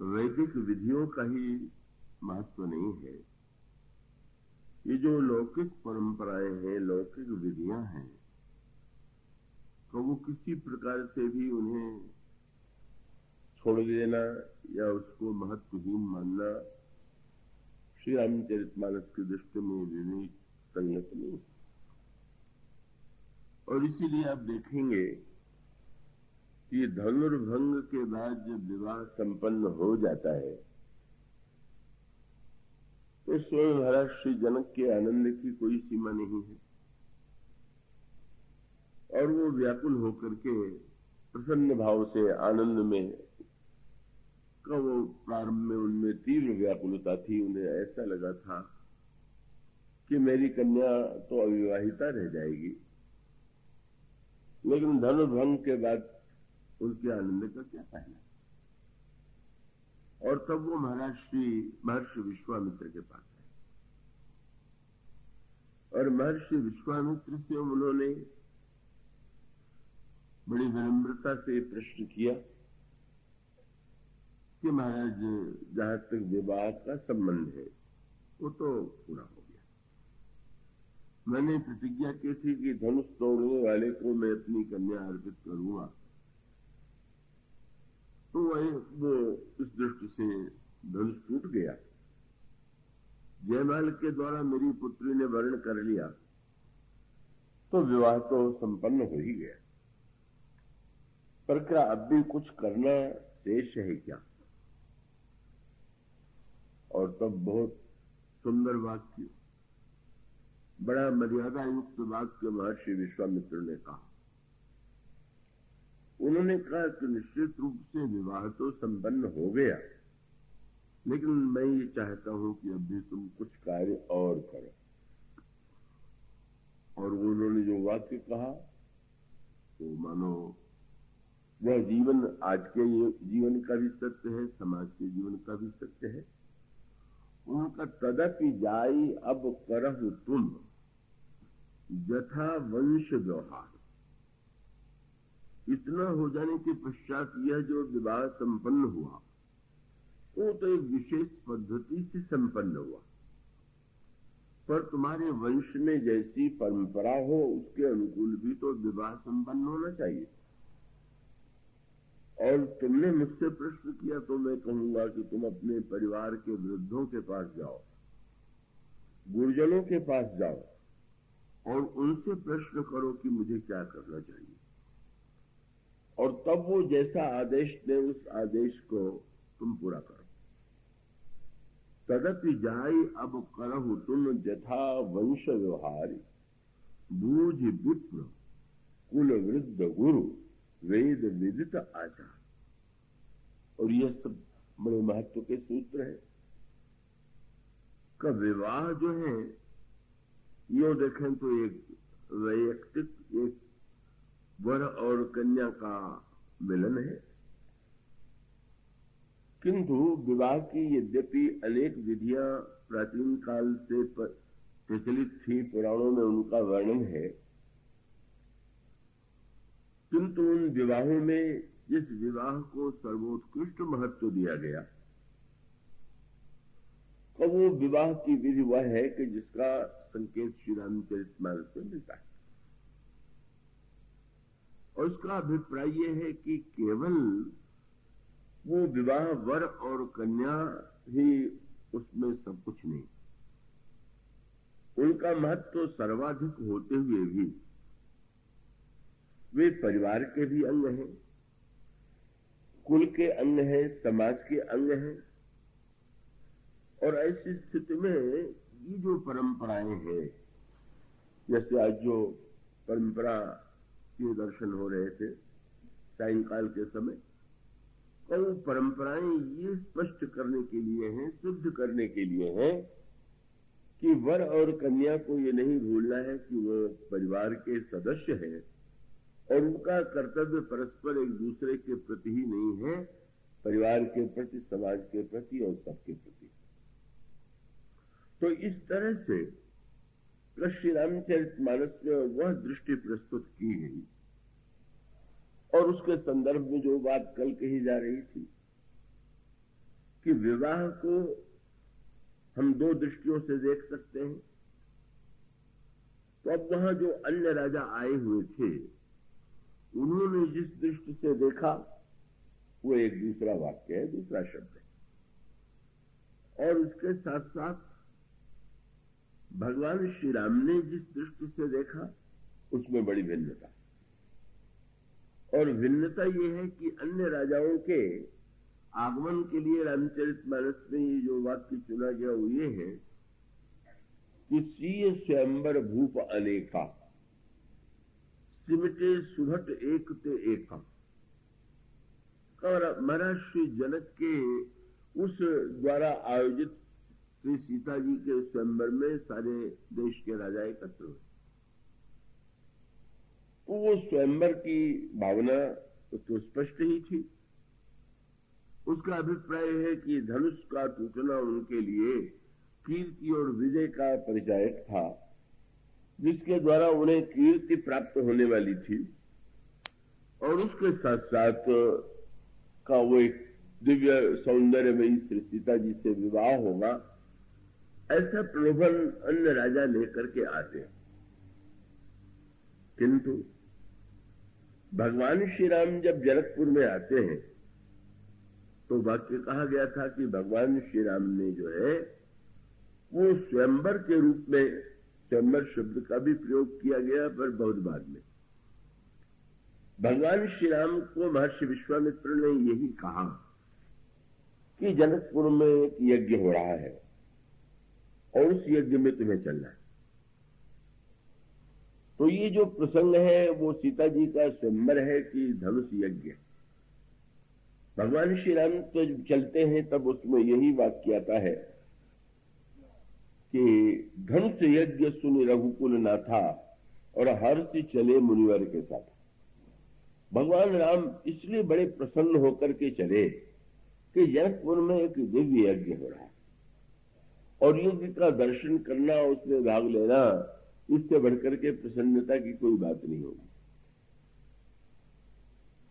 वैदिक विधियों का ही महत्व नहीं है। ये जो लौकिक परंपराएं हैं, लौकिक विधियां हैं, तो वो किसी प्रकार से भी उन्हें छोड़ देना या उसको महत्वहीन मानना श्री रामचरितमानस की दृष्टि में विवेक संगत नहीं। और इसीलिए आप देखेंगे कि धनुर्भंग के बाद जब विवाह संपन्न हो जाता है तो स्वयं महाराज श्री जनक के आनंद की कोई सीमा नहीं है और वो व्याकुल होकर के प्रसन्न भाव से आनंद में का वो प्रारंभ में उनमें तीव्र व्याकुलता थी। उन्हें ऐसा लगा था कि मेरी कन्या तो अविवाहिता रह जाएगी, लेकिन धनुर्भंग के बाद उनके आनंद का क्या कहना। और तब वो महर्षि विश्वामित्र के पास आए और महर्षि विश्वामित्र से उन्होंने बड़ी विनम्रता से प्रश्न किया कि महाराज, जहां तक विवाह का संबंध है वो तो पूरा हो गया। मैंने प्रतिज्ञा की थी कि धनुष तोड़ने वाले को मैं अपनी कन्या अर्पित करूंगा, तो वो इस दृष्टि से धनुष टूट गया। जयमाल के द्वारा मेरी पुत्री ने वर्ण कर लिया तो विवाह तो संपन्न हो ही गया, पर क्या अब भी कुछ करना शेष है क्या। और तब बहुत सुंदर वाक्य, बड़ा मर्यादा युक्त वाक्य महर्षि विश्वामित्र ने कहा। उन्होंने कहा कि निश्चित रूप से विवाह तो संपन्न हो गया, लेकिन मैं ये चाहता हूं कि अभी तुम कुछ कार्य और करो। और उन्होंने जो वाक्य कहा तो मानो वह जीवन, आज के जीवन का भी सत्य है, समाज के जीवन का भी सत्य है। उनका तदपि जाई अब करहु तुम यथा वंश व्यवहार। इतना हो जाने के पश्चात यह जो विवाह संपन्न हुआ वो तो एक विशेष पद्धति से संपन्न हुआ, पर तुम्हारे वंश में जैसी परंपरा हो उसके अनुकूल भी तो विवाह संपन्न होना चाहिए। और तुमने मुझसे प्रश्न किया तो मैं कहूंगा कि तुम अपने परिवार के वृद्धों के पास जाओ, गुरुजनों के पास जाओ और उनसे प्रश्न करो कि मुझे क्या करना चाहिए। और तब वो जैसा आदेश दे उस आदेश को तुम पूरा करो। तदपि जाई अब करहु तुम यथा वंश व्यवहारी, बूझ विप्र कुल वृद्ध गुरु वेद विदित आचार। और यह सब बड़े महत्व के सूत्र है का विवाह जो है यो देखें तो एक वैयक्तिक, एक वर और कन्या का मिलन है, किंतु विवाह की यद्यपि अनेक विधियां प्राचीन काल से प्रचलित थी, पुराणों में उनका वर्णन है, किंतु उन विवाहों में जिस विवाह को सर्वोत्कृष्ट महत्व दिया गया तो वो विवाह की विधि वह है कि जिसका संकेत श्री रामचरितमानस में मिलता है। और उसका अभिप्राय यह है कि केवल वो विवाह वर और कन्या ही उसमें सब कुछ नहीं, उनका महत्व सर्वाधिक होते हुए भी वे परिवार के भी अंग हैं, कुल के अंग हैं, समाज के अंग हैं। और ऐसी स्थिति में ये जो परंपराएं हैं, जैसे आज जो परंपरा के दर्शन हो रहे थे सायंकाल के समय, और वो परंपराएं ये स्पष्ट करने के लिए हैं, सिद्ध करने के लिए हैं कि वर और कन्या को ये नहीं भूलना है कि वो परिवार के सदस्य हैं और उनका कर्तव्य परस्पर एक दूसरे के प्रति ही नहीं है, परिवार के प्रति, समाज के प्रति और सबके प्रति। तो इस तरह से श्री रामचरितमानस में वह दृष्टि प्रस्तुत की गई। और उसके संदर्भ में जो बात कल कही जा रही थी कि विवाह को हम दो दृष्टियों से देख सकते हैं। तो अब वहां जो अन्य राजा आए हुए थे, उन्होंने जिस दृष्टि से देखा वो एक दूसरा वाक्य है, दूसरा शब्द है। और उसके साथ साथ भगवान श्री राम ने जिस दृष्टि से देखा उसमें बड़ी भिन्नता। और भिन्नता ये है कि अन्य राजाओं के आगमन के लिए रामचरितमानस में ये जो वाक्य चुना गया वो ये है कि सीय स्वयंवर भूप अनेका, सिमटे सुभट एक ते एका। और महाराज श्री जनक के उस द्वारा आयोजित श्री सीता जी के स्वयंवर में सारे देश के राजा एकत्र हुए। तो वो स्वयंवर की भावना तो स्पष्ट ही थी। उसका अभिप्राय है कि धनुष का टूटना उनके लिए कीर्ति और विजय का परिचायक था, जिसके द्वारा उन्हें कीर्ति प्राप्त होने वाली थी। और उसके साथ साथ का वो एक दिव्य सौंदर्य में श्री सीता जी से विवाह होगा, ऐसा प्रलोभन अन्य राजा लेकर के आते हैं। किंतु भगवान श्री राम जब जनकपुर में आते हैं तो वाक्य कहा गया था कि भगवान श्री राम ने जो है वो स्वयंवर के रूप में, स्वयंवर शब्द का भी प्रयोग किया गया पर बहुत बाद में। भगवान श्री राम को महर्षि विश्वामित्र ने यही कहा कि जनकपुर में एक यज्ञ हो रहा है और उस यज्ञ में तुम्हें चलना है। तो ये जो प्रसंग है वो सीता जी का स्वयंवर है कि धनुष यज्ञ। भगवान श्री राम तो जब चलते हैं तब उसमें यही वाक्य आता है कि धनुष यज्ञ सुन रघुकुल नाथा और हर्ष चले मुनिवर के साथ। भगवान राम इसलिए बड़े प्रसन्न होकर के चले कि जनकपुर में एक दिव्य यज्ञ हो रहा है और यज्ञ का दर्शन करना, उसमें भाग लेना, इससे बढ़कर के प्रसन्नता की कोई बात नहीं होगी।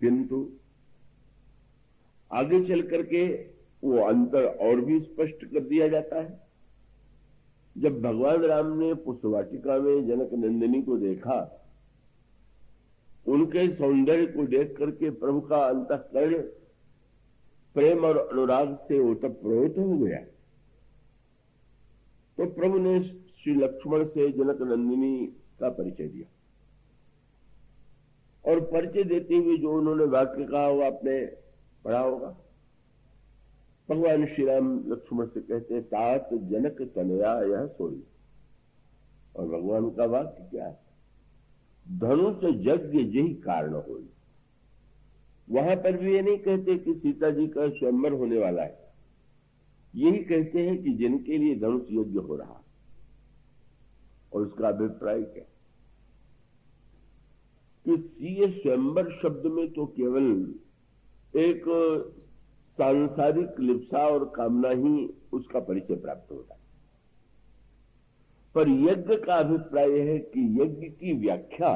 किंतु आगे चल करके वो अंतर और भी स्पष्ट कर दिया जाता है। जब भगवान राम ने पुष्पवाटिका में जनक नंदिनी को देखा, उनके सौंदर्य को देख करके प्रभु का अंतःकरण प्रेम और अनुराग से ओतप्रोत हो गया। तो प्रभु ने श्री लक्ष्मण से जनक नंदिनी का परिचय दिया और परिचय देते हुए जो उन्होंने वाक्य कहा वो आपने पढ़ा होगा। भगवान श्री राम लक्ष्मण से कहते तात जनक तनया यह सोई। और भगवान का वाक्य क्या है? धनुष यज्ञ यही कारण होई। वहां पर भी ये नहीं कहते कि सीता जी का स्वयंवर होने वाला है, यही कहते हैं कि जिनके लिए धनुष यज्ञ हो रहा। और उसका अभिप्राय क्या कि सीए स्वयंवर शब्द में तो केवल एक सांसारिक लिप्सा और कामना ही उसका परिचय प्राप्त होता है, पर यज्ञ का अभिप्राय है कि यज्ञ की व्याख्या,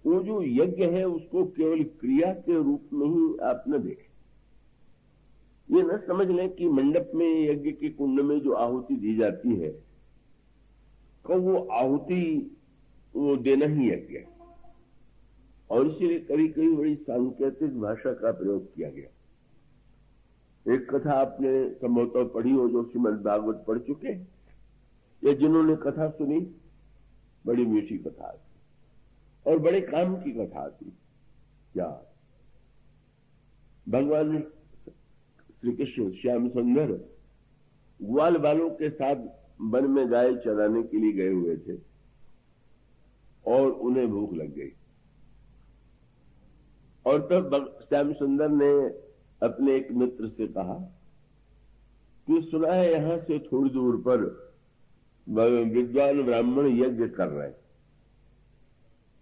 वो जो यज्ञ है उसको केवल क्रिया के रूप में ही आप न देखें। ये न समझ लें कि मंडप में यज्ञ के कुंड में जो आहुति दी जाती है तो वो आहुति वो देना ही यज्ञ है। और इसीलिए कभी कभी बड़ी सांकेतिक भाषा का प्रयोग किया गया। एक कथा आपने संभवतः पढ़ी हो जो श्रीमद् भागवत पढ़ चुके हैं, या जिन्होंने कथा सुनी, बड़ी मीठी कथा आती और बड़े काम की कथा आती। क्या भगवान श्री कृष्ण श्याम सुंदर ग्वाल बालों के साथ वन में गाय चराने के लिए गए हुए थे और उन्हें भूख लग गई। और तब श्याम सुंदर ने अपने एक मित्र से कहा कि सुना है यहां से थोड़ी दूर पर विद्वान ब्राह्मण यज्ञ कर रहे हैं,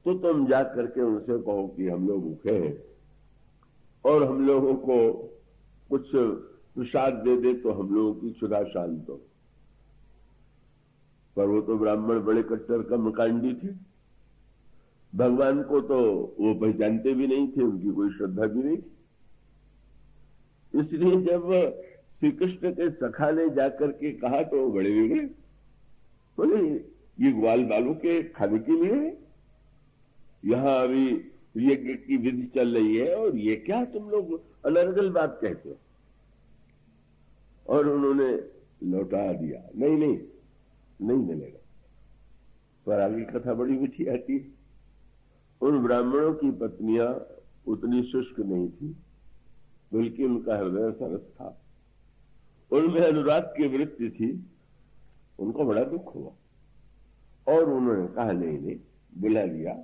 तो तुम जा करके उनसे कहो कि हम लोग भूखे हैं और हम लोगों को कुछ प्रसाद दे दे तो हम लोगों की क्षुधा शांत हो। पर वो तो ब्राह्मण बड़े कट्टर कर्मकांडी थे, भगवान को तो वो पहचानते भी नहीं थे, उनकी कोई श्रद्धा भी नहीं थी। इसलिए जब श्री कृष्ण के सखा ने जाकर के कहा तो वो बड़े बिगड़े, बोले ये ग्वाल बालू के खाने के लिए है, यहां अभी यज्ञ की विधि चल रही है और ये क्या तुम लोग अनर्गल बात कहते हो। और उन्होंने लौटा दिया, नहीं नहीं नहीं मिलेगा। पर आगे कथा बड़ी मीठी आती है। उन ब्राह्मणों की पत्नियां उतनी शुष्क नहीं थी, बल्कि उनका हृदय सरस था, उनमें अनुराग की वृत्ति थी। उनको बड़ा दुख हुआ और उन्होंने कहा नहीं नहीं, बुला लिया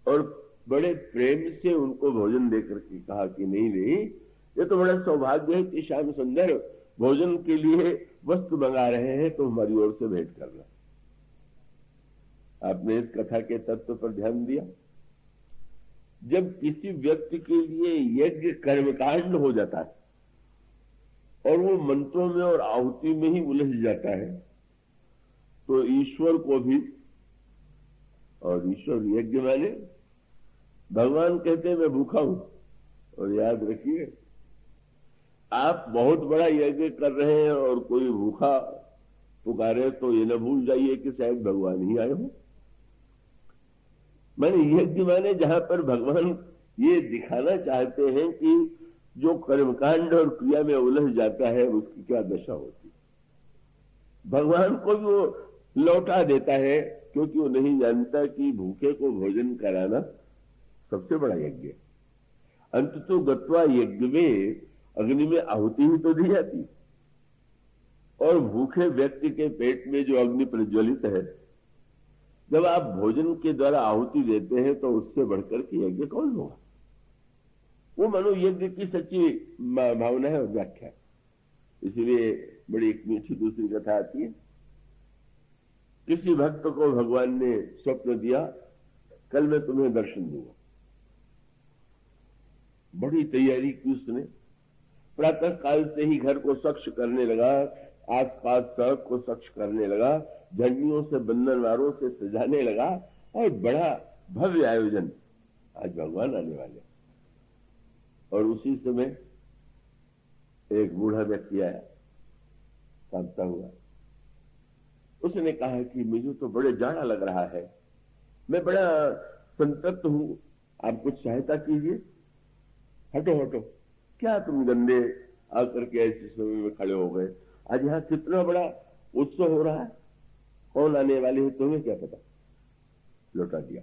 और बड़े प्रेम से उनको भोजन देकर के कहा कि नहीं नहीं, ये तो बड़ा सौभाग्य है कि श्याम सुंदर भोजन के लिए वस्तु मंगा रहे हैं, तो हमारी ओर से भेंट करना। आपने इस कथा के तत्व पर ध्यान दिया। जब किसी व्यक्ति के लिए यज्ञ कर्मकांड हो जाता है और वो मंत्रों में और आहुति में ही उलझ जाता है, तो ईश्वर को भी, और ईश्वर यज्ञ माने भगवान कहते हैं मैं भूखा हूं। और याद रखिए, आप बहुत बड़ा यज्ञ कर रहे हैं और कोई भूखा पुकारे तो ये न भूल जाइए कि शायद भगवान ही आए हो। मैंने यज्ञ माने जहां पर भगवान ये दिखाना चाहते हैं कि जो कर्मकांड और क्रिया में उलझ जाता है उसकी क्या दशा होती है। भगवान को भी वो लौटा देता है, क्योंकि वो नहीं जानता कि भूखे को भोजन कराना सबसे बड़ा यज्ञ है। अंततो गत्वा यज्ञ में अग्नि में आहुति ही तो दी जाती, और भूखे व्यक्ति के पेट में जो अग्नि प्रज्वलित है, जब आप भोजन के द्वारा आहुति देते हैं तो उससे बढ़कर के यज्ञ कौन होगा। वो मनो यज्ञ की सच्ची भावना है और व्याख्या। इसीलिए बड़ी एक मीठी दूसरी कथा आती है। किसी भक्त को भगवान ने स्वप्न दिया, कल मैं तुम्हें दर्शन दूंगा। बड़ी तैयारी की उसने, प्रातः काल से ही घर को स्वच्छ करने लगा, आसपास सड़क को स्वच्छ करने लगा, झंडियों से बंधनवारों से सजाने लगा, और बड़ा भव्य आयोजन। आज भगवान आने वाले। और उसी समय एक बूढ़ा व्यक्ति आया कांपता हुआ। उसने कहा कि मुझे तो बड़े जाड़ा लग रहा है, मैं बड़ा संतप्त हूं, आप कुछ सहायता कीजिए। हटो हटो, क्या तुम गंदे आकर के ऐसे समय में खड़े हो गए। आज यहां कितना बड़ा उत्सव हो रहा है, कौन आने वाले हैं तुम्हें क्या पता। लौटा दिया।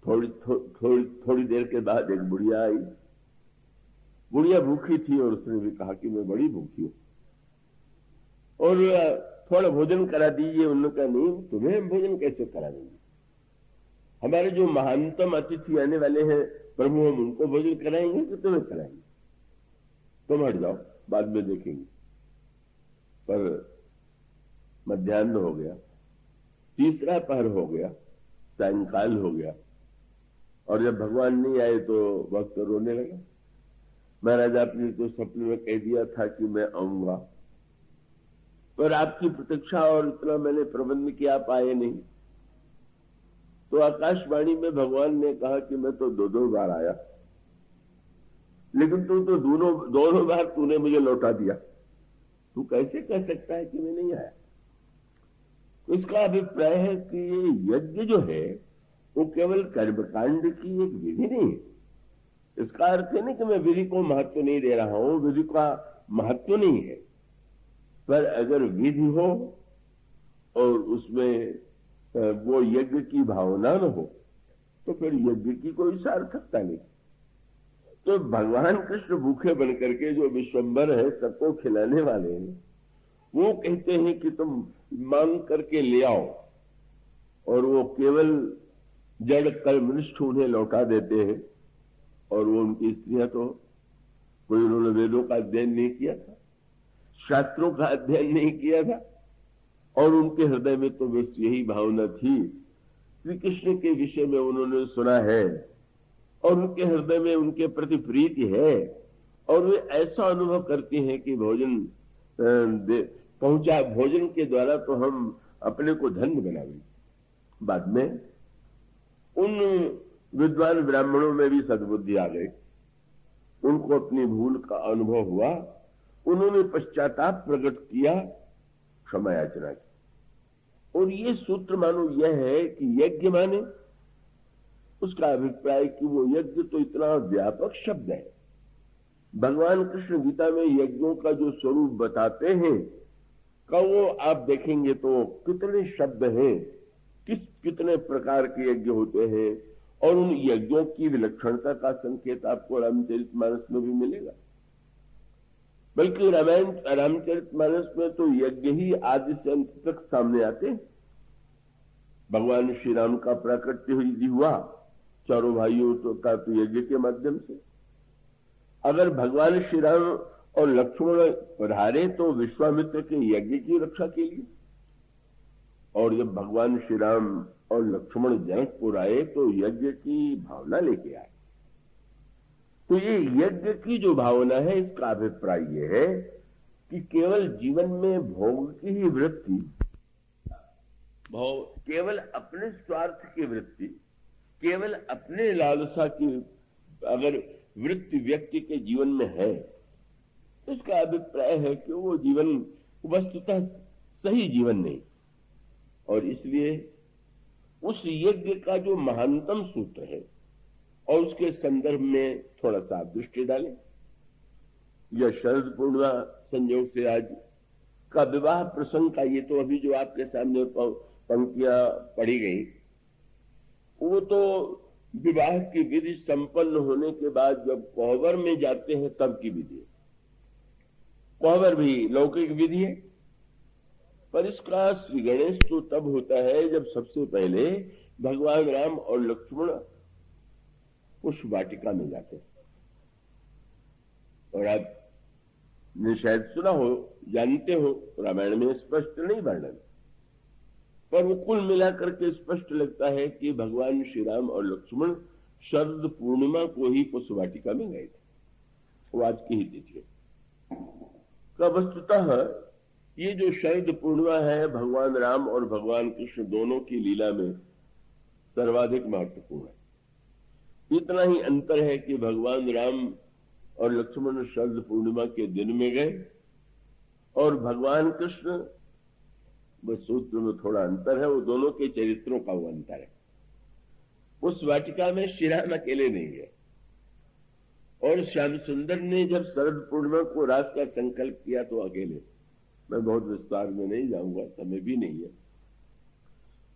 थोड़ी देर के बाद एक बुढ़िया आई। बुढ़िया भूखी थी और उसने भी कहा कि मैं बड़ी भूखी हूं और थोड़ा भोजन करा दीजिए। उन्होंने कहा नहीं, तुम्हें हम भोजन कैसे करा देंगे, हमारे जो महानतम अतिथि आने वाले हैं प्रभु, हम उनको भोजन कराएंगे कि तुम्हें कराएंगे। तुम हट जाओ, बाद में देखेंगे। पर मध्याह्न हो गया, तीसरा पहर हो गया, सायंकाल हो गया, और जब भगवान नहीं आए तो भक्त रोने लगा। महाराज आपने तो सपने में कह दिया था कि मैं आऊंगा, पर आपकी प्रतीक्षा और इतना मैंने प्रबंध किया, आप आए नहीं। तो आकाशवाणी में भगवान ने कहा कि मैं तो दो बार आया, लेकिन तू तो दोनों बार तूने मुझे लौटा दिया। तू कैसे कह सकता है कि मैं नहीं आया। तो इसका अभिप्राय है कि ये यज्ञ जो है वो केवल कर्मकांड की एक विधि नहीं है। इसका अर्थ है नहीं कि मैं विधि को महत्व नहीं दे रहा हूं, विधि का महत्व नहीं है, पर अगर विधि हो और उसमें वो यज्ञ की भावना न हो तो फिर यज्ञ की कोई सार्थकता नहीं। तो भगवान कृष्ण भूखे बनकर के जो विश्वंभर है, सबको खिलाने वाले हैं, वो कहते हैं कि तुम मांग करके ले आओ, और वो केवल जड़ कर्मनिष्ठ उन्हें लौटा देते हैं। और वो उनकी स्त्रियां तो कोई उन्होंने वेदों का अध्ययन नहीं किया था, शास्त्रों का अध्ययन नहीं किया था, और उनके हृदय में तो बस यही भावना थी, श्री कृष्ण के विषय में उन्होंने सुना है और उनके हृदय में उनके प्रति प्रीति है, और वे ऐसा अनुभव करते हैं कि भोजन पहुंचा, भोजन के द्वारा तो हम अपने को धन्य बनाएंगे। बाद में उन विद्वान ब्राह्मणों में भी सद्बुद्धि आ गई, उनको अपनी भूल का अनुभव हुआ उन्होंने पश्चाताप प्रकट किया क्षमा याचना की। और ये सूत्र मानो यह है कि यज्ञ माने, उसका अभिप्राय कि वो यज्ञ तो इतना व्यापक शब्द है। भगवान कृष्ण गीता में यज्ञों का जो स्वरूप बताते हैं का वो आप देखेंगे तो कितने शब्द हैं, कितने प्रकार के यज्ञ होते हैं, और उन यज्ञों की विलक्षणता का संकेत आपको रामचरितमानस में भी मिलेगा। बल्कि रामचरितमानस में तो यज्ञ ही आदि से अंत तक सामने आते हैं। भगवान श्री राम का प्राकट्य हुआ चारों भाइयों का तो यज्ञ के माध्यम से। अगर भगवान श्री राम और लक्ष्मण पधारे तो विश्वामित्र के यज्ञ की रक्षा के लिए, और जब भगवान श्री राम और लक्ष्मण जनकपुर आए तो यज्ञ की भावना लेके आए। तो ये यज्ञ की जो भावना है, इसका अभिप्राय यह है कि केवल जीवन में भोग की ही वृत्ति, केवल अपने स्वार्थ की वृत्ति, केवल अपने लालसा की अगर वृत्ति व्यक्ति के जीवन में है तो इसका अभिप्राय है कि वो जीवन वस्तुतः सही जीवन नहीं। और इसलिए उस यज्ञ का जो महानतम सूत्र है और उसके संदर्भ में थोड़ा सा आप दृष्टि डालें। यह शरद पूर्णिमा संयोग से आज का विवाह प्रसंग का, ये तो अभी जो आपके सामने पंक्तियां पढ़ी गई, वो तो विवाह की विधि संपन्न होने के बाद जब कोहबर में जाते हैं तब की विधि है। कोहबर भी लौकिक विधि है, पर इसका श्री गणेश तो तब होता है जब सबसे पहले भगवान राम और लक्ष्मण उस वाटिका में जाते हैं। और आपने शायद सुना हो, जानते हो, रामायण में स्पष्ट नहीं वर्णन, पर वो कुल मिलाकर के स्पष्ट लगता है कि भगवान श्री राम और लक्ष्मण शरद पूर्णिमा को ही उस वाटिका में गए थे। वो आज की ही तिथि है। वस्तुतः ये जो शरद पूर्णिमा है, भगवान राम और भगवान कृष्ण दोनों की लीला में सर्वाधिक महत्वपूर्ण है। इतना ही अंतर है कि भगवान राम और लक्ष्मण शरद पूर्णिमा के दिन में गए और भगवान कृष्ण, बस सूत्र में थोड़ा अंतर है, वो दोनों के चरित्रों का वो अंतर है। उस वाटिका में श्री राम अकेले नहीं है, और श्याम सुंदर ने जब शरद पूर्णिमा को रास का संकल्प किया तो अकेले। मैं बहुत विस्तार में नहीं जाऊंगा, समय भी नहीं है।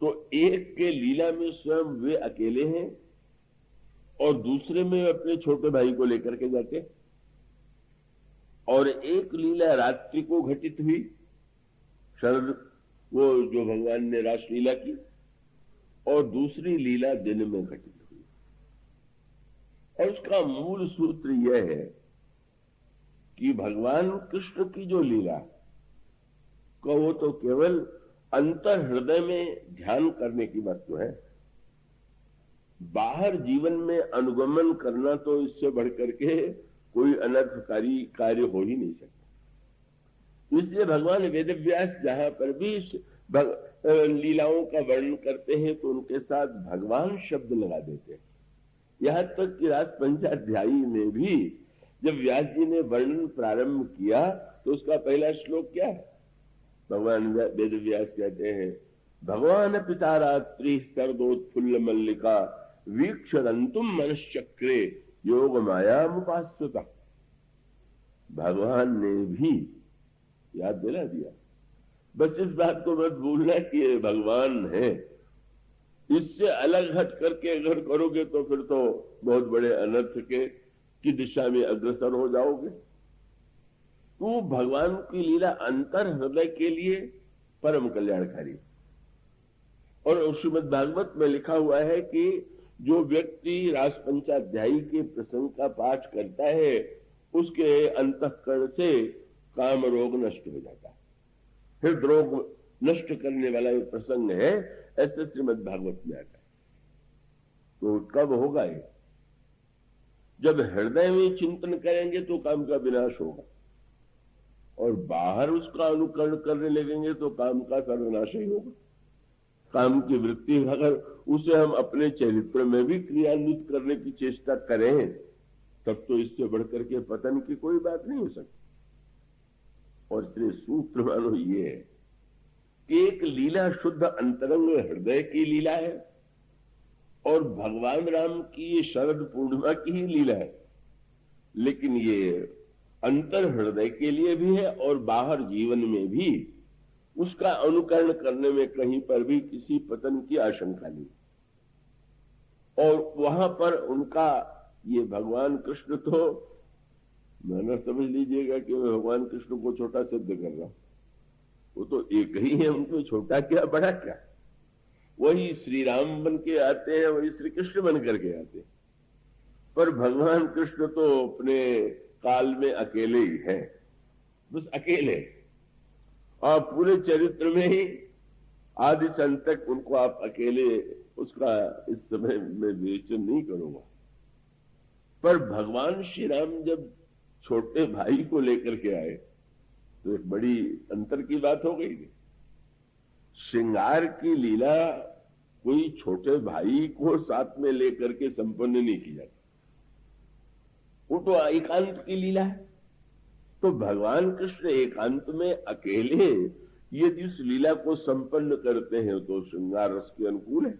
तो एक के लीला में स्वयं वे अकेले हैं और दूसरे में अपने छोटे भाई को लेकर के जाते, और एक लीला रात्रि को घटित हुई, शरद वो जो भगवान ने रासलीला की, और दूसरी लीला दिन में घटित हुई। और उसका मूल सूत्र यह है कि भगवान कृष्ण की जो लीला को वो तो केवल अंतर हृदय में ध्यान करने की वस्तु है। बाहर जीवन में अनुगमन करना तो इससे बढ़कर के कोई अनर्थकारी कार्य हो ही नहीं सकता। इसलिए भगवान वेदव्यास जहां पर भी लीलाओं का वर्णन करते हैं तो उनके साथ भगवान शब्द लगा देते हैं। यहां तक कि रास पंचाध्यायी में भी जब व्यास जी ने वर्णन प्रारंभ किया तो उसका पहला श्लोक क्या है? भगवान वेदव्यास कहते हैं, भगवान पिता रात्रि सर्दोत्फुल्ल मल्लिका वीक्षरंतुम मनश्चक्रे योग माया मुपास्वता। भगवान ने भी याद दिला दिया। बस इस बात को मत भूलना कि ये भगवान है। इससे अलग हट करके अगर करोगे तो फिर तो बहुत बड़े अनर्थ की दिशा में अग्रसर हो जाओगे। तो भगवान की लीला अंतर हृदय के लिए परम कल्याणकारी। और श्रीमद् भागवत में लिखा हुआ है कि जो व्यक्ति रास पंचाध्यायी के प्रसंग का पाठ करता है उसके अंतःकरण से काम रोग नष्ट हो जाता है। हृदय रोग नष्ट करने वाला ये प्रसंग है, ऐसे श्रीमद् भागवत में आता है। तो कब होगा ये? जब हृदय में चिंतन करेंगे तो काम का विनाश होगा, और बाहर उसका अनुकरण करने लगेंगे तो काम का सर्वनाश ही होगा। काम की वृत्ति अगर उसे हम अपने चरित्र में भी क्रियान्वित करने की चेष्टा करें तब तो इससे बढ़कर के पतन की कोई बात नहीं हो सकती। और इसलिए सूत्र मानो ये है कि एक लीला शुद्ध अंतरंग हृदय की लीला है और भगवान राम की ये शरद पूर्णिमा की ही लीला है, लेकिन ये अंतर हृदय के लिए भी है और बाहर जीवन में भी उसका अनुकरण करने में कहीं पर भी किसी पतन की आशंका नहीं। और वहां पर उनका ये भगवान कृष्ण, तो मैंने समझ लीजिएगा कि मैं भगवान कृष्ण को छोटा सिद्ध कर रहा हूं, वो तो एक ही है, उनको छोटा क्या बड़ा क्या, वही श्री राम बन के आते हैं, वही श्री कृष्ण बन करके आते हैं। पर भगवान कृष्ण तो अपने काल में अकेले ही हैं, बस अकेले, और पूरे चरित्र में ही आदि से अंत तक उनको आप अकेले उसका इस समय में विवेचन नहीं करूंगा। पर भगवान श्री राम जब छोटे भाई को लेकर के आए तो एक बड़ी अंतर की बात हो गई थी। श्रृंगार की लीला कोई छोटे भाई को साथ में लेकर के संपन्न नहीं की जाती, वो तो एकांत की लीला है। तो भगवान कृष्ण एकांत में अकेले यदि उस लीला को संपन्न करते हैं तो श्रृंगार रस के अनुकूल है।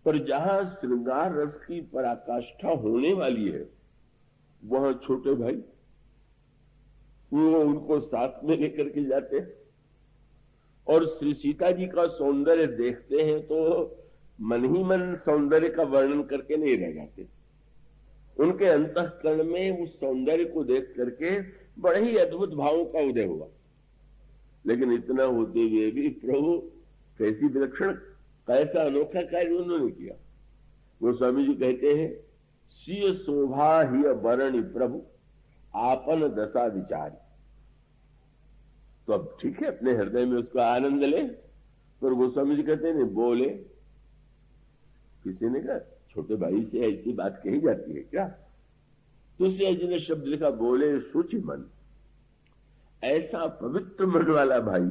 पर जहां श्रृंगार रस की पराकाष्ठा होने वाली है वहां छोटे भाई वो उनको साथ में लेकर के जाते हैं और श्री सीता जी का सौंदर्य देखते हैं तो मन ही मन सौंदर्य का वर्णन करके नहीं रह जाते। उनके अंतःकरण में उस सौंदर्य को देख करके बड़े ही अद्भुत भावों का उदय हुआ। लेकिन इतना होते हुए भी प्रभु कैसी विलक्षण, कैसा अनोखा कार्य उन्होंने किया। गोस्वामी जी कहते हैं, सिय शोभा ही वरणी प्रभु आपन दशा विचारी। तो अब ठीक है, अपने हृदय में उसका आनंद ले, पर गोस्वामी जी कहते हैं नहीं बोले। किसी ने कहा छोटे भाई से ऐसी बात कही जाती है क्या? तो इसलिए जी ने शब्द लिखा, बोले शुचि मन। ऐसा पवित्र मन वाला भाई,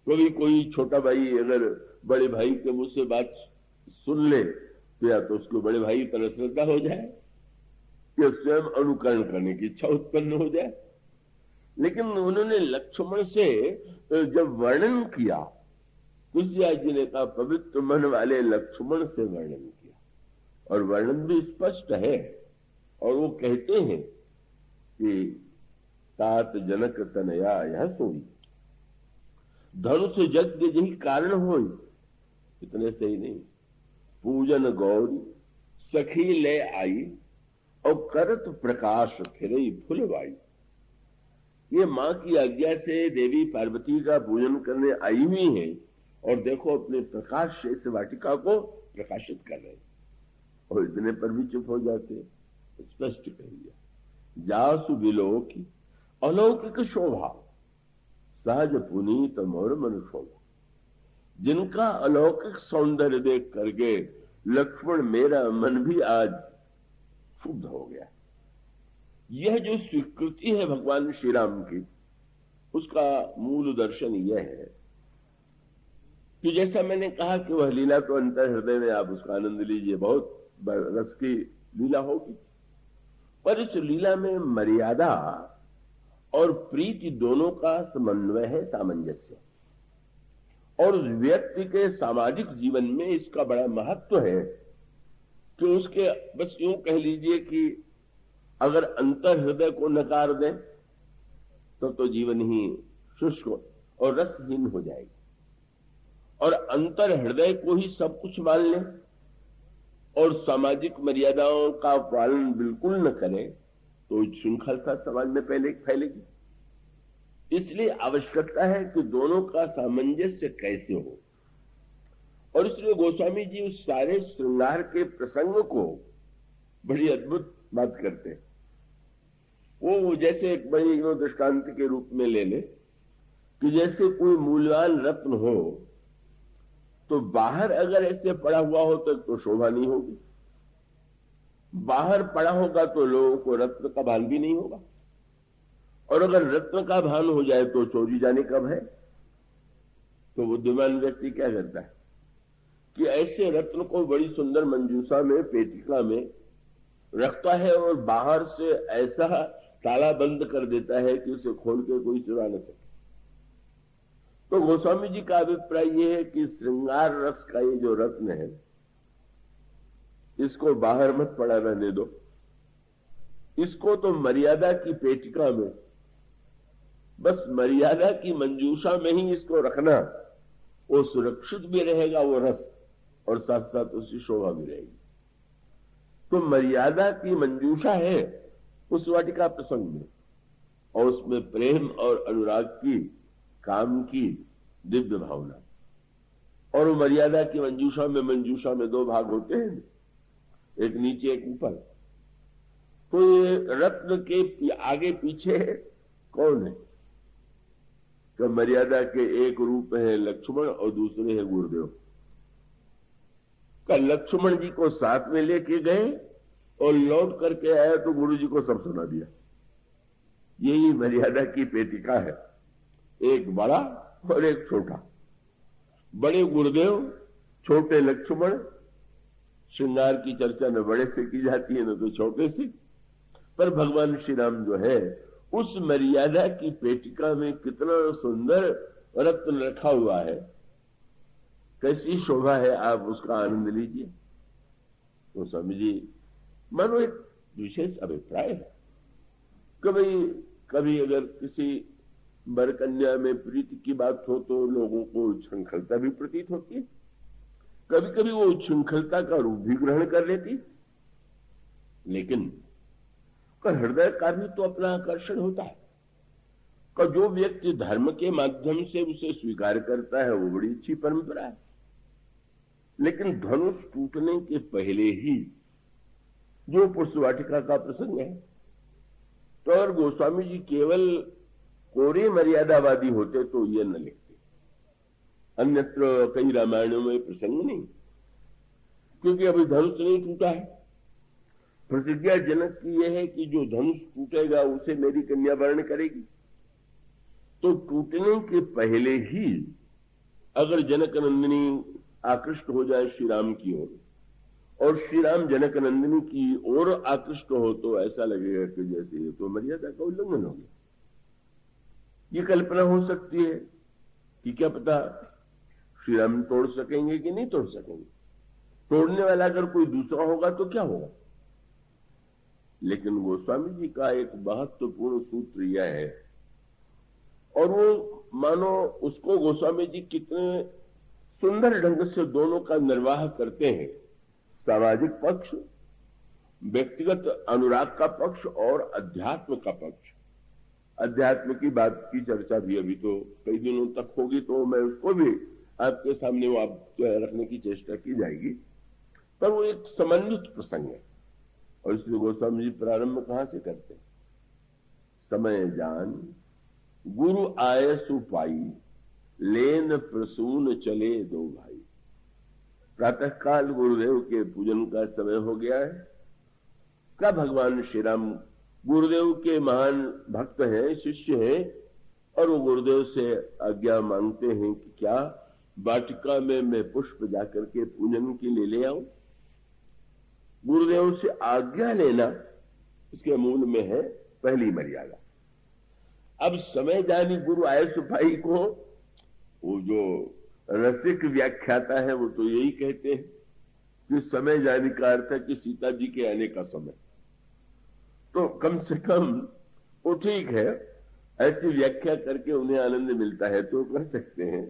कभी कोई छोटा भाई अगर बड़े भाई के मुंह से बात सुन ले तो या तो उसको बड़े भाई की तरह श्रद्धा हो जाए या स्वयं अनुकरण करने की इच्छा उत्पन्न हो जाए। लेकिन उन्होंने लक्ष्मण से जब वर्णन किया, तुलसीदास जी ने कहा पवित्र मन वाले लक्ष्मण से वर्णन किया, और वर्णन भी स्पष्ट है। और वो कहते हैं कि तात जनक तनया यह सोई धनुष यज्ञ यही कारण होई। इतने से ही नहीं, पूजन गौरी सखी ले आई और करत प्रकाश फिरई फुलवाई। ये मां की आज्ञा से देवी पार्वती का पूजन करने आई हुई है और देखो अपने प्रकाश से इस वाटिका को प्रकाशित कर रहे हैं। और इतने पर भी चुप हो जाते, स्पष्ट कह दिया, जासु विलोकी अलौकिक शोभा सहज पुनीत मोर मन शोभा। जिनका अलौकिक सौंदर्य देख करके लक्ष्मण मेरा मन भी आज क्षुब्ध हो गया। यह जो स्वीकृति है भगवान श्री राम की, उसका मूल दर्शन यह है कि जैसा मैंने कहा कि वह लीला तो अंतर हृदय में आप उसका आनंद लीजिए, बहुत रस की लीला होगी, पर इस लीला में मर्यादा और प्रीति दोनों का समन्वय है, सामंजस्य। और उस व्यक्ति के सामाजिक जीवन में इसका बड़ा महत्व है कि उसके, बस यूं कह लीजिए कि अगर अंतर हृदय को नकार दें तो जीवन ही शुष्क और रसहीन हो जाएगी, और अंतर हृदय को ही सब कुछ मान लें और सामाजिक मर्यादाओं का पालन बिल्कुल न करें तो श्रृंखलता समाज में पहले फैलेगी। इसलिए आवश्यकता है कि दोनों का सामंजस्य कैसे हो। और इसलिए गोस्वामी जी उस सारे श्रृंगार के प्रसंग को बड़ी अद्भुत बात करते हैं। वो जैसे एक बड़ी दृष्टांत के रूप में ले ले कि जैसे कोई मूल्यवान रत्न हो तो बाहर अगर ऐसे पड़ा हुआ हो तो शोभा नहीं होगी, बाहर पड़ा होगा तो लोगों को रत्न का भान भी नहीं होगा, और अगर रत्न का भान हो जाए तो चोरी जाने का भय। तो बुद्धिमान व्यक्ति क्या करता है कि ऐसे रत्न को बड़ी सुंदर मंजूषा में, पेटिका में रखता है और बाहर से ऐसा ताला बंद कर देता है कि उसे खोल के कोई चुरा न सके। तो गोस्वामी जी का अभिप्राय यह है कि श्रृंगार रस का ये जो रत्न है, इसको बाहर मत पड़ा रहने दो, इसको तो मर्यादा की पेटिका में, बस मर्यादा की मंजूषा में ही इसको रखना, वो सुरक्षित भी रहेगा वो रस, और साथ साथ उसकी शोभा भी रहेगी। तो मर्यादा की मंजूषा है उस वाटिका प्रसंग में, और उसमें प्रेम और अनुराग की, काम की दिव्य भावना। और वो मर्यादा की मंजूषा में दो भाग होते हैं, एक नीचे एक ऊपर। तो ये रत्न के आगे पीछे कौन है? तो मर्यादा के एक रूप है लक्ष्मण और दूसरे है गुरुदेव। कल लक्ष्मण जी को साथ में लेके गए और लौट करके आया तो गुरु जी को सब सुना दिया। यही मर्यादा की पेटिका है, एक बड़ा और एक छोटा। बड़े गुरुदेव, छोटे लक्ष्मण। श्रृंगार की चर्चा न बड़े से की जाती है न तो छोटे से। पर भगवान श्री राम जो है, उस मर्यादा की पेटिका में कितना सुंदर रत्न रखा हुआ है, कैसी शोभा है, आप उसका आनंद लीजिए। तो स्वामी जी मानो एक विशेष अभिप्राय है। कभी अगर किसी वर कन्या में प्रीति की बात हो तो लोगों को उच्छृंखलता भी प्रतीत होती है। कभी कभी वो उच्छृंखलता का रूप भी ग्रहण कर लेती, लेकिन हृदय का भी तो अपना आकर्षण होता है। जो व्यक्ति धर्म के माध्यम से उसे स्वीकार करता है वो बड़ी अच्छी परंपरा है। लेकिन धनुष टूटने के पहले ही जो पुष्प वाटिका का प्रसंग है, तो अगर गोस्वामी जी केवल कोरे मर्यादावादी होते तो ये न लिखते। अन्यत्र कई रामायणों में प्रसंग नहीं, क्योंकि अभी धनुष नहीं टूटा है। प्रतिज्ञा जनक की यह है कि जो धनुष टूटेगा उसे मेरी कन्या वर्ण करेगी। तो टूटने के पहले ही अगर जनक नंदिनी आकृष्ट हो जाए श्री राम की ओर, और श्री राम जनक नंदिनी की ओर आकृष्ट हो, तो ऐसा लगेगा कि जैसे ये तो मर्यादा का उल्लंघन हो गया। ये कल्पना हो सकती है कि क्या पता श्री राम तोड़ सकेंगे कि नहीं तोड़ सकेंगे। तोड़ने वाला अगर कोई दूसरा होगा तो क्या होगा। लेकिन गोस्वामी जी का एक महत्वपूर्ण सूत्र यह है, और वो मानो उसको गोस्वामी जी कितने सुंदर ढंग से दोनों का निर्वाह करते हैं। सामाजिक पक्ष, व्यक्तिगत अनुराग का पक्ष और अध्यात्म का पक्ष। अध्यात्म की बात की चर्चा भी अभी तो कई दिनों तक होगी, तो मैं उसको भी आपके सामने वो आप रखने की चेष्टा की जाएगी। पर वो एक समन्वित प्रसंग है, और इसलिए गोस्वामी जी प्रारंभ कहां से करते हैं? समय जान गुरु आय सुपाई, लेन प्रसून चले दो भाई। प्रातः काल गुरुदेव के पूजन का समय हो गया है। क्या भगवान श्री राम गुरुदेव के महान भक्त हैं, शिष्य हैं, और वो गुरुदेव से आज्ञा मांगते हैं कि क्या वाटिका में मैं पुष्प जाकर के पूजन के लिए ले आऊं। गुरुदेव से आज्ञा लेना इसके मूल में है पहली मर्यादा। अब समय जानी गुरु आय सुपाई को वो जो रसिक व्याख्याता है वो तो यही कहते हैं कि समय जाने का अर्थ है कि सीता जी के आने का समय। तो कम से कम वो ठीक है, ऐसी व्याख्या करके उन्हें आनंद मिलता है तो कर सकते हैं।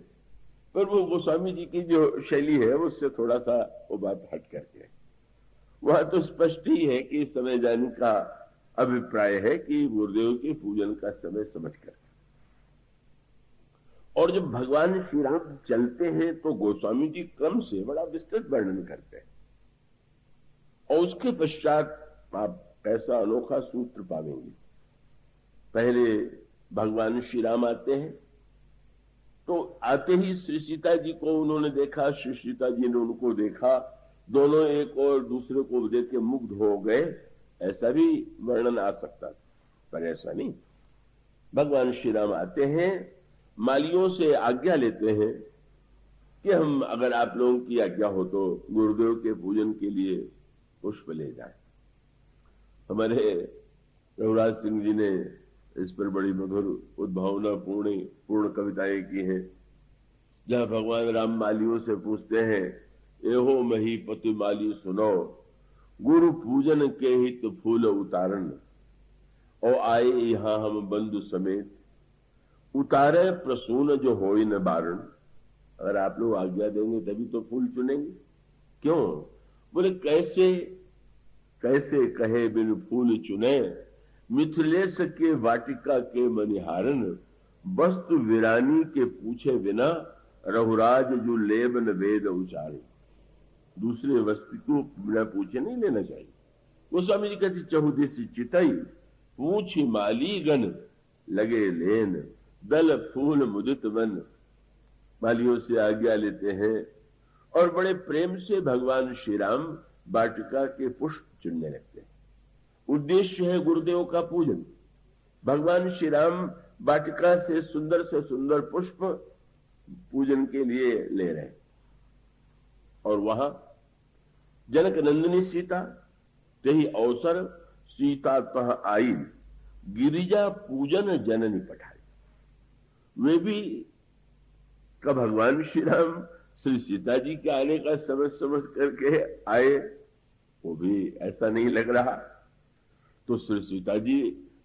पर वो गोस्वामी जी की जो शैली है उससे थोड़ा सा वो बात हट करके है। वहां तो स्पष्ट ही है कि समय जाने का अभिप्राय है कि गुरुदेव के पूजन का समय समझकर। और जब भगवान श्री राम चलते हैं तो गोस्वामी जी क्रम से बड़ा विस्तृत वर्णन करते हैं, और उसके पश्चात आप ऐसा अनोखा सूत्र पाएंगे। पहले भगवान श्री राम आते हैं, तो आते ही श्री सीता जी को उन्होंने देखा, श्री सीता जी ने उनको देखा, दोनों एक और दूसरे को देख के मुग्ध हो गए, ऐसा भी वर्णन आ सकता था, पर ऐसा नहीं। भगवान श्री राम आते हैं, मालियों से आज्ञा लेते हैं कि हम अगर आप लोगों की आज्ञा हो तो गुरुदेव के पूजन के लिए पुष्प ले जाएं। हमारे रघुराज सिंह जी ने इस पर बड़ी मधुर उद्भावना पूर्ण कविताएं की हैं, जहां भगवान राम मालियों से पूछते हैं, एहो मही पति माली सुनो, गुरु पूजन के हित फूल उतारन, और आए यहां हम बंधु समेत, उतारे प्रसून जो होई न बारण। अगर आप लोग आज्ञा देंगे तभी तो फूल चुनेंगे। क्यों? बोले कैसे कैसे कहे बिन फूल चुने, मिथिलेश के वाटिका के मनिहारन, वस्तु वीरानी के पूछे बिना, रघुराज जो लेबन वेद उचारे। दूसरे वस्तु को बिना पूछे नहीं लेना चाहिए। वो स्वामी जी कहते, चहुदिस चितई पूछी माली गण, लगे लेन दल फूल मुदित वन। मालियों से आज्ञा लेते हैं और बड़े प्रेम से भगवान श्री राम वाटिका के पुष्प चुनने लगते हैं। उद्देश्य है गुरुदेव का पूजन। भगवान श्री राम वाटिका से सुंदर पुष्प पूजन के लिए ले रहे हैं। और वहां जनक नंदिनी सीता, तेही अवसर सीता तह आई, गिरिजा पूजन जननी पठाई। वे भी का भगवान श्री राम श्री सीता जी के आने का समझ करके आए, वो भी ऐसा नहीं लग रहा। तो श्री सीता जी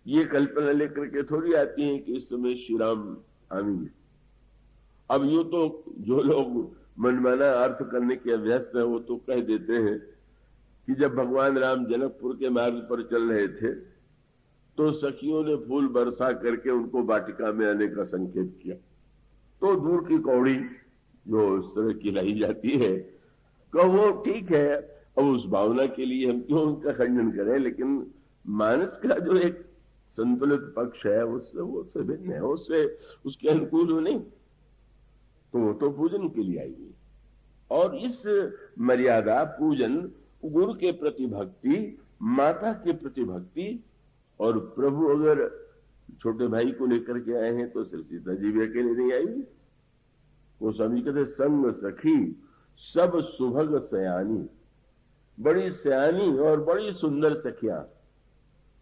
ये कल्पना लेकर के थोड़ी आती हैं कि इस समय श्री राम आएंगे। अब यूं तो जो लोग मनमाना अर्थ करने के अभ्यस्त है, वो तो कह देते हैं कि जब भगवान राम जनकपुर के मार्ग पर चल रहे थे तो सखियों ने फूल बरसा करके उनको वाटिका में आने का संकेत किया। तो दूर की कौड़ी जो इस तरह खिलाई जाती है, वो ठीक है, अब उस भावना के लिए हम क्यों उनका खंडन करें, लेकिन मानस का जो एक संतुलित पक्ष है उससे भिन्न है, उससे उसके अनुकूल हो नहीं, तो वो तो पूजन के लिए आएगी। और इस मर्यादा पूजन, गुरु के प्रति भक्ति, माता के प्रति भक्ति, और प्रभु अगर छोटे भाई को लेकर के आए हैं तो श्री सीता जी भी अकेले नहीं आएगी। वो स्वामी कहते, संग सखी सब सुभग सयानी, बड़ी सयानी और बड़ी सुंदर सखियां,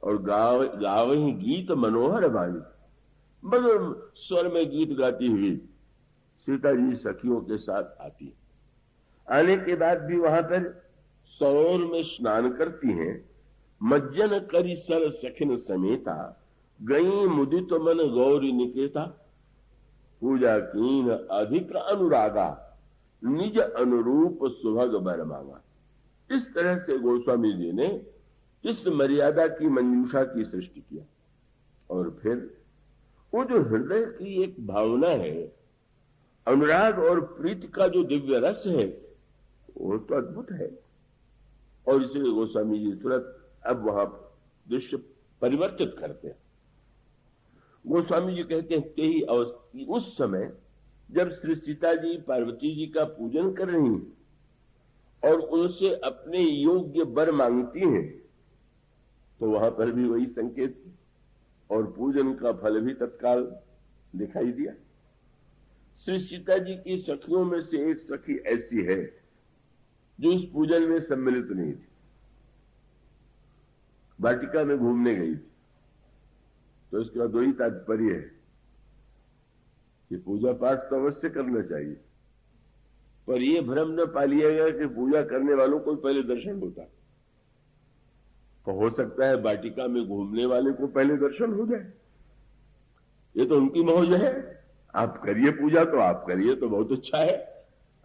और गावही गीत मनोहर वाणी, मधुर स्वर में गीत गाती हुई सीता जी सखियों के साथ आती। आने के बाद भी वहां पर सरोवर में स्नान करती हैं। मज्जन करी सर सखिन समेता, गई मुदित मन गौरी निकेता, पूजा कीन अधिक अनुरागा, निज अनुरूप सुभग बर मांगा। इस तरह से गोस्वामी जी ने इस मर्यादा की मंजूषा की सृष्टि किया। और फिर वो जो हृदय की एक भावना है, अनुराग और प्रीति का जो दिव्य रस है, वो तो अद्भुत है। और इसलिए गोस्वामी जी तुरंत अब वहां दृश्य परिवर्तित करते हैं। गोस्वामी जी कहते हैं तेही अवस्था, उस समय जब श्री सीता जी पार्वती जी का पूजन कर रही हैं और उनसे अपने योग्य वर मांगती हैं, तो वहां पर भी वही संकेत और पूजन का फल भी तत्काल दिखाई दिया। श्री सीता जी की सखियों में से एक सखी ऐसी है जो इस पूजन में सम्मिलित नहीं थी, वाटिका में घूमने गई थी। तो इसका दो ही तात्पर्य है कि पूजा पाठ तो अवश्य करना चाहिए, पर यह भ्रम न पालिएगा कि पूजा करने वालों को पहले दर्शन होता है। तो हो सकता है वाटिका में घूमने वाले को पहले दर्शन हो जाए, ये तो उनकी मौज है। आप करिए पूजा, तो आप करिए तो बहुत अच्छा है,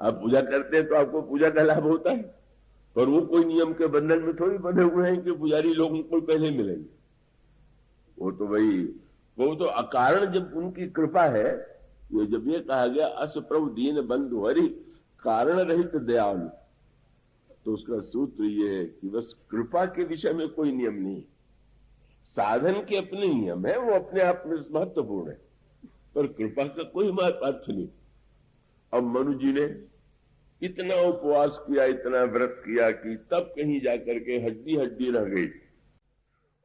आप पूजा करते हैं तो आपको पूजा का लाभ होता है, पर वो कोई नियम के बंधन में थोड़ी बंधे हुए हैं कि पुजारी लोग उनको पहले मिलेंगे। वो तो अकारण जब उनकी कृपा है, ये जब ये कहा गया अस प्रभु दीन बंधु हरि कारण रहित दयालु, तो उसका सूत्र ये है कि बस कृपा के विषय में कोई नियम नहीं, साधन के अपने नियम है, वो अपने आप में महत्वपूर्ण है, पर कृपा का कोई महत्व नहीं। अब मनु जी ने इतना उपवास किया, इतना व्रत किया कि तब कहीं जाकर के हड्डी हड्डी रह गई,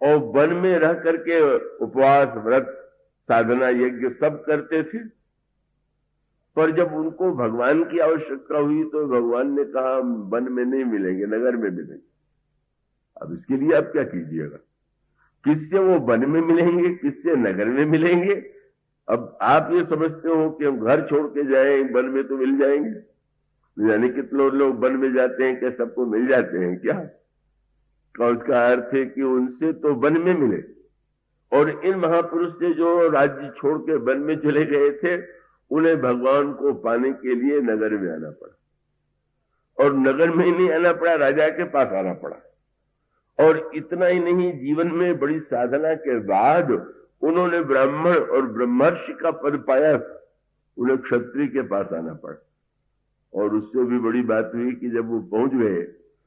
और वन में रह करके उपवास व्रत साधना यज्ञ सब करते थे। पर जब उनको भगवान की आवश्यकता हुई तो भगवान ने कहा वन में नहीं मिलेंगे, नगर में मिलेंगे। अब इसके लिए आप क्या कीजिएगा? किससे वो वन में मिलेंगे, किससे नगर में मिलेंगे। अब आप ये समझते हो कि हम घर छोड़ के जाएं वन में तो मिल जाएंगे, यानी कितने लोग वन में जाते हैं क्या सबको मिल जाते हैं क्या? और उसका अर्थ है कि उनसे तो वन में मिले, और इन महापुरुष से जो राज्य छोड़ के वन में चले गए थे उन्हें भगवान को पाने के लिए नगर में आना पड़ा, और नगर में ही नहीं आना पड़ा, राजा के पास आना पड़ा। और इतना ही नहीं, जीवन में बड़ी साधना के बाद उन्होंने ब्राह्मण और ब्रह्मर्षि का पद पाया, उन्हें क्षत्रिय के पास आना पड़ा। और उससे भी बड़ी बात हुई कि जब वो पहुंच गए